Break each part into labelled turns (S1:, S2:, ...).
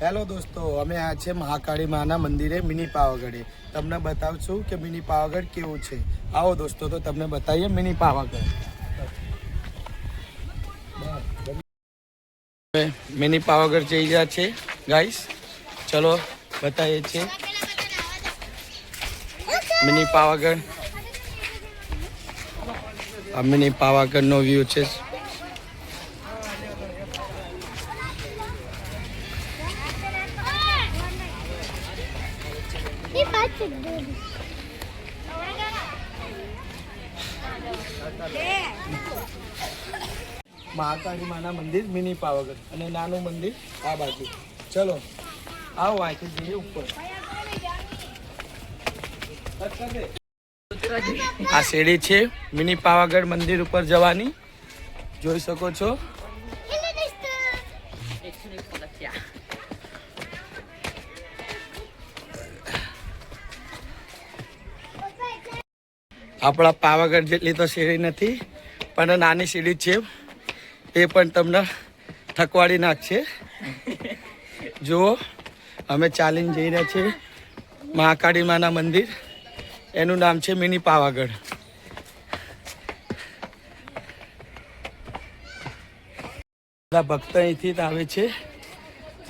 S1: Hello દોસ્તો, અમે આ છે મહાકાળી માના મંદિરે મિની પાવાગઢે. તમને બતાવશું કે મિની પાવાગઢ કેવું છે. આવો દોસ્તો, તો તમને બતાવીએ મિની પાવાગઢ. મિની પાવાગઢ જઈ ગયા છે ગાઈસ. ચલો બતાવીએ છીએ મિની પાવાગઢ. આ મિની પાવાગઢ નો વ્યૂ છે. મહાકાળી માના મંદિર મિની પાવાગઢ અને નાનું મંદિર આ બાજુ. ચલો આવો, અહીંથી જઈએ ઉપર. આ સીડી છે મિની પાવાગઢ મંદિર ઉપર જવાની, જોઈ શકો છો. આપણા પાવાગઢ જેટલી તો સીડી નથી, પણ નાની સીડી છે. એ પણ તમને થકવાડી નાખશે. જુઓ, અમે ચાલીને જઈ રહ્યા છીએ મહાકાળી માના મંદિર. એનું નામ છે મિની પાવાગઢ. બધા ભક્ત અહીંથી જ આવે છે,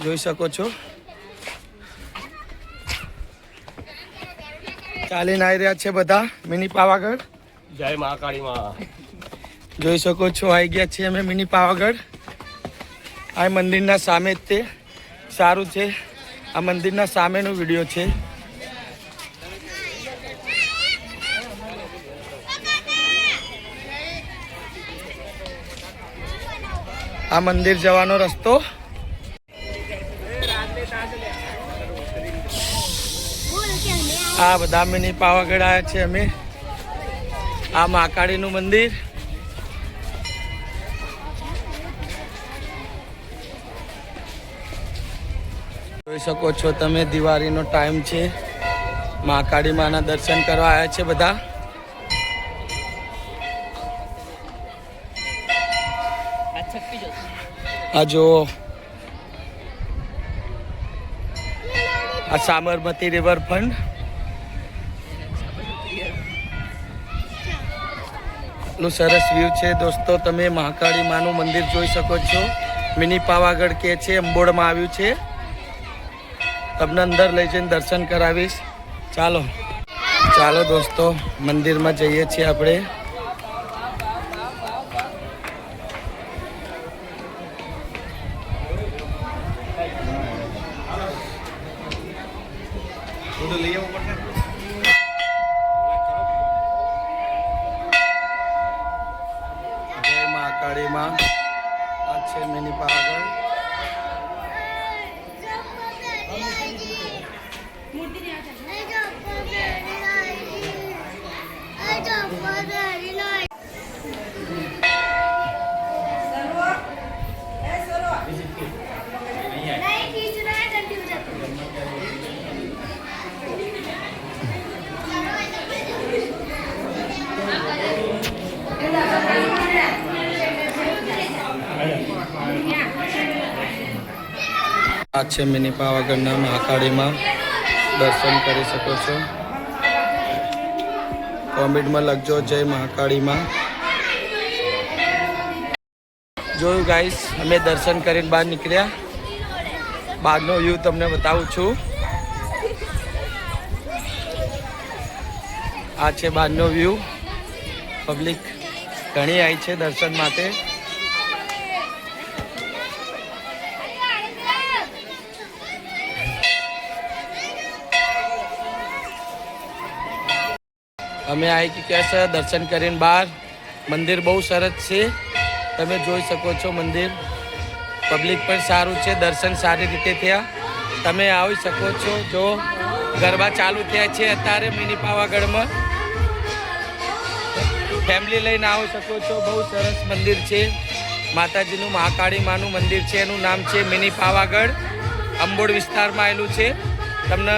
S1: જોઈ શકો છો. ચાલીને આવી રહ્યા છે બધા મિની પાવાગઢ.
S2: જય મહાકાળી માં.
S1: જોઈ શકો છો, આવી ગયા છીએ અમે મિની પાવાગઢ. આ મંદિરના સામે જ તે સારું છે. આ મંદિરના સામેનો વિડીયો છે. આ મંદિર જવાનો રસ્તો. આ બધા મિની પાવાગઢ આવ્યા છે અમે. આ મહાકાળીનું મંદિર. જોઈ શકો છો તમે, દિવાળીનો ટાઈમ છે. મહાકાળી માના દર્શન કરવા આવ્યા છે બધા. આ જો, આ સાબરમતી રિવરફ્રન્ટ. એટલું સરસ વ્યૂ છે દોસ્તો. તમે મહાકાળી માનું મંદિર જોઈ શકો છો. મિની પાવાગઢ કે છે, અંબોડમાં આવ્યું છે. તમને અંદર લઈ જઈને દર્શન કરાવીશ. ચાલો ચાલો દોસ્તો, મંદિરમાં જઈએ છીએ આપણે. જય મહાકાળી માં. આ છે મિની પાવાગઢ. આ છે મિની પાવાગઢના મહાકાળીમાં. દર્શન કરી શકો છો. કોમેન્ટમાં લખજો જય મહાકાળીમાં. જોયું ગાઈસ, અમે દર્શન કરીને બહાર નીકળ્યા. બહારનો વ્યૂ તમને બતાવું છું. આ છે બહારનો વ્યૂ. પબ્લિક ઘણી આવી છે દર્શન માટે. અમે આવી ગયા છે દર્શન કરીને બહાર. મંદિર બહુ સરસ છે, તમે જોઈ શકો છો. મંદિર પબ્લિક પણ સારું છે, દર્શન સારી રીતે થયા. તમે આવી શકો છો. જો ગરબા ચાલુ થયા છે અત્યારે મિની પાવાગઢમાં. ફેમિલી લઈને આવી શકો છો. બહુ સરસ મંદિર છે. માતાજીનું મહાકાળી માનું મંદિર છે. એનું નામ છે મિની પાવાગઢ. અંબોડ વિસ્તારમાં આવેલું છે. તમને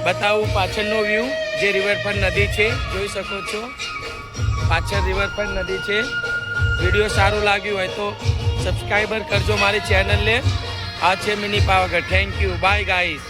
S1: બતાવું પાછળનો વ્યૂ. જે રિવરફ્રન્ટ નદી છે, જોઈ શકો છો. પાછળ રિવરફ્રન્ટ નદી છે. વિડીયો સારું લાગ્યું હોય તો સબસ્ક્રાઈબર કરજો મારી ચેનલને. આ છે mini Pavagadh. Thank you, by guys.